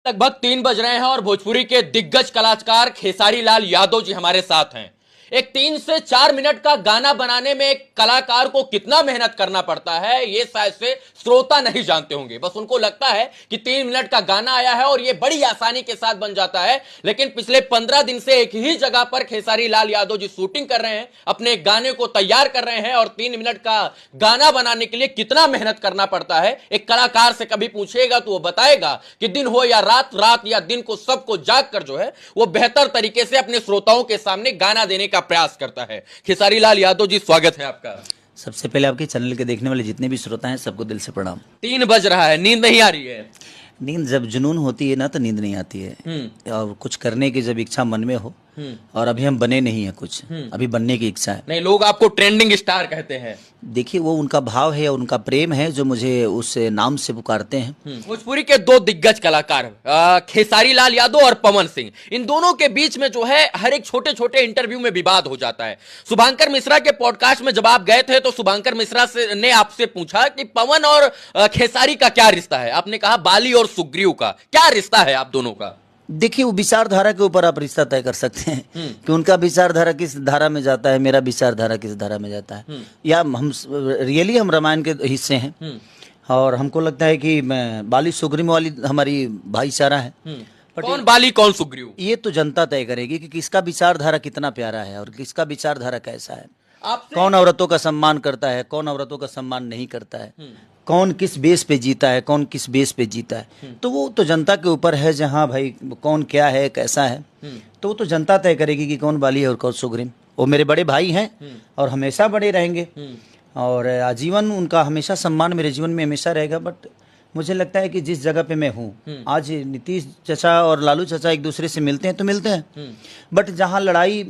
लगभग 3 बज रहे हैं और भोजपुरी के दिग्गज कलाकार खेसारी लाल यादव जी हमारे साथ हैं। एक 3 से 4 मिनट का गाना बनाने में एक कलाकार को कितना मेहनत करना पड़ता है, ये शायद से श्रोता नहीं जानते होंगे। बस उनको लगता है कि 3 मिनट का गाना आया है और ये बड़ी आसानी के साथ बन जाता है। लेकिन पिछले 15 दिन से एक ही जगह पर खेसारी लाल यादव जी शूटिंग कर रहे हैं, अपने गाने को तैयार कर रहे हैं। और 3 मिनट का गाना बनाने के लिए कितना मेहनत करना पड़ता है, एक कलाकार से कभी पूछिएगा तो वो बताएगा कि दिन हो या रात, रात या दिन को, सबको जाग कर जो है वो बेहतर तरीके से अपने श्रोताओं के सामने गाना देने का प्रयास करता है। खेसारी लाल यादव जी, स्वागत है आपका। सबसे पहले आपके चैनल के देखने वाले जितने भी श्रोता हैं सबको दिल से प्रणाम। 3 बज रहा है, नींद नहीं आ रही है? नींद जब जुनून होती है ना तो नींद नहीं आती है। और कुछ करने की जब इच्छा मन में हो, और अभी हम बने नहीं है कुछ, अभी बनने की इच्छा है। नहीं, लोग आपको ट्रेंडिंग स्टार कहते हैं। देखिए, वो उनका भाव है, उनका प्रेम है जो मुझे उस नाम से पुकारते हैं। भोजपुरी के 2 दिग्गज कलाकार खेसारी लाल यादव और पवन सिंह, इन दोनों के बीच में जो है हर एक छोटे छोटे इंटरव्यू में विवाद हो जाता है। शुभांकर मिश्रा के पॉडकास्ट में जब आप गए थे तो शुभांकर मिश्रा ने आपसे पूछा कि पवन और खेसारी का क्या रिश्ता है। आपने कहा बाली और सुग्रीव का। क्या रिश्ता है आप दोनों का? देखिए, वो विचारधारा के ऊपर आप रिश्ता तय कर सकते हैं कि उनका विचारधारा किस धारा में जाता है, मेरा विचारधारा किस धारा में जाता है। या हम रियली हम रामायण के हिस्से हैं और हमको लगता है कि बाली सुग्रीव वाली हमारी भाईचारा है। कौन बाली कौन सुग्रीव, ये तो जनता तय करेगी कि किसका विचारधारा कितना प्यारा है और किसका विचारधारा कैसा है। कौन औरतों का सम्मान करता है, कौन औरतों का सम्मान नहीं करता है, कौन किस बेस पे जीता है, कौन किस बेस पे जीता है। तो वो तो जनता के ऊपर है, जहाँ भाई कौन क्या है, कैसा है, तो वो तो जनता तय करेगी कि कौन बाली है और कौन सुग्रीव। वो मेरे बड़े भाई हैं और हमेशा बड़े रहेंगे और आजीवन उनका हमेशा सम्मान मेरे जीवन में हमेशा रहेगा। बट मुझे लगता है कि जिस जगह पे मैं हूँ आज, नीतीश चाचा और लालू चाचा एक दूसरे से मिलते हैं तो मिलते हैं, बट जहाँ लड़ाई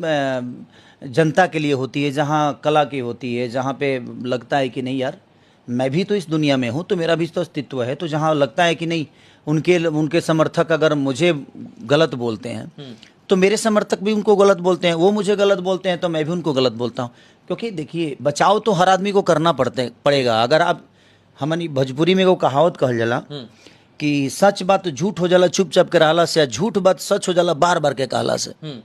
जनता के लिए होती है, जहाँ कला की होती है, जहाँ पे लगता है कि नहीं यार मैं भी तो इस दुनिया में हूँ तो मेरा भी तो अस्तित्व है, तो जहाँ लगता है कि नहीं उनके समर्थक अगर मुझे गलत बोलते हैं तो मेरे समर्थक भी उनको गलत बोलते हैं, वो मुझे गलत बोलते हैं तो मैं भी उनको गलत बोलता हूँ। क्योंकि देखिए, बचाव तो हर आदमी को करना पड़ेगा। अगर आप हमनी भोजपुरी में वो कहावत कहल जाला कि सच बात झूठ हो जाला चुपचाप के रहला से, झूठ बात सच हो जाला बार बार के कहला से।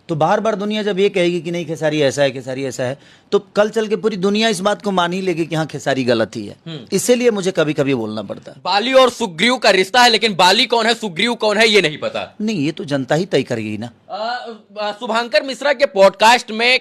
तो बार बार दुनिया जब ये कहेगी कि नहीं खेसारी ऐसा है, खेसारी ऐसा है, तो कल चल के पूरी दुनिया इस बात को मान ही लेगी कि हाँ खेसारी गलत ही है। इसीलिए मुझे कभी कभी बोलना पड़ता है। बाली और सुग्रीव का रिश्ता है, लेकिन बाली कौन है सुग्रीव कौन है ये नहीं पता। नहीं, ये तो जनता ही तय करेगी ना। शुभांकर मिश्रा के पॉडकास्ट में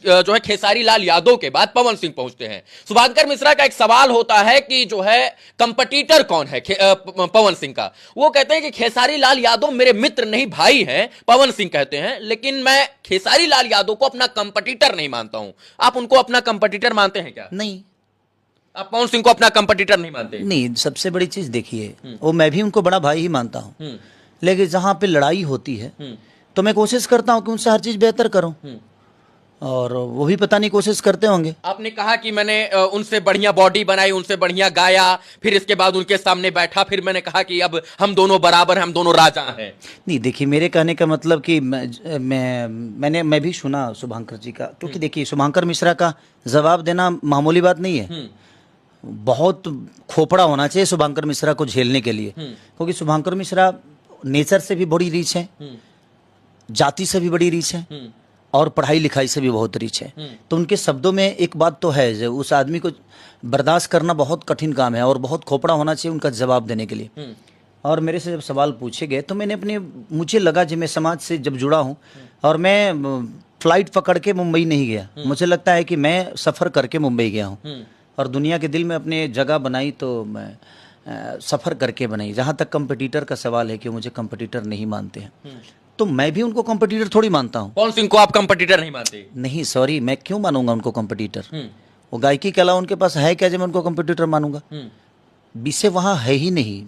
जो है खेसारी लाल यादव के बाद पवन सिंह पहुंचते हैं। शुभांकर मिश्रा का एक सवाल होता है कि जो है कंपटीटर कौन है पवन सिंह का। वो कहते हैं कि खेसारी लाल यादव मेरे मित्र नहीं भाई हैं, पवन सिंह कहते हैं, लेकिन मैं खेसारी लाल यादव को अपना कंपटीटर नहीं मानता हूं। आप उनको अपना कंपटीटर मानते हैं क्या? नहीं, आप पवन सिंह को अपना कंपटीटर नहीं मानते? नहीं, सबसे बड़ी चीज देखिए, वो मैं भी उनको बड़ा भाई ही मानता हूँ, लेकिन जहाँ पे लड़ाई होती है तो मैं कोशिश करता हूँ कि उनसे हर चीज बेहतर करूँ, और वो भी पता नहीं कोशिश करते होंगे। आपने कहा कि मैंने उनसे बढ़िया बॉडी बनाई, उनसे बढ़िया गाया, फिर इसके बाद उनके सामने बैठा, फिर मैंने कहा कि अब हम दोनों बराबर हैं, हम दोनों राजा हैं। नहीं, देखिए, मेरे कहने का मतलब कि मैं भी सुना शुभांकर जी का, क्योंकि देखिए शुभांकर मिश्रा का जवाब देना मामूली बात नहीं है। बहुत खोपड़ा होना चाहिए शुभांकर मिश्रा को झेलने के लिए, क्योंकि शुभांकर मिश्रा नेचर से भी बड़ी रीच है, जाति से भी बड़ी रीच है, और पढ़ाई लिखाई से भी बहुत रिच है। तो उनके शब्दों में एक बात तो है, जो उस आदमी को बर्दाश्त करना बहुत कठिन काम है और बहुत खोपड़ा होना चाहिए उनका जवाब देने के लिए। और मेरे से जब सवाल पूछे गए तो मैंने मुझे लगा जब मैं समाज से जब जुड़ा हूँ, और मैं फ्लाइट पकड़ के मुंबई नहीं गया, मुझे लगता है कि मैं सफ़र करके मुंबई गया हूँ और दुनिया के दिल में अपने जगह बनाई, तो मैं सफ़र करके बनाई। जहाँ तक कंपटीटर का सवाल है कि मुझे कंपटीटर नहीं मानते हैं, तो मैं भी उनको कंपटीटर थोड़ी मानता हूँ। पवन सिंह को आप कंपटीटर नहीं मानते? नहीं, सॉरी, मैं क्यों मानूंगा उनको कंपटीटर? वो गायकी के अलावा उनके पास है क्या जो मैं उनको कंपटीटर मानूंगा? विषय वहाँ है ही नहीं।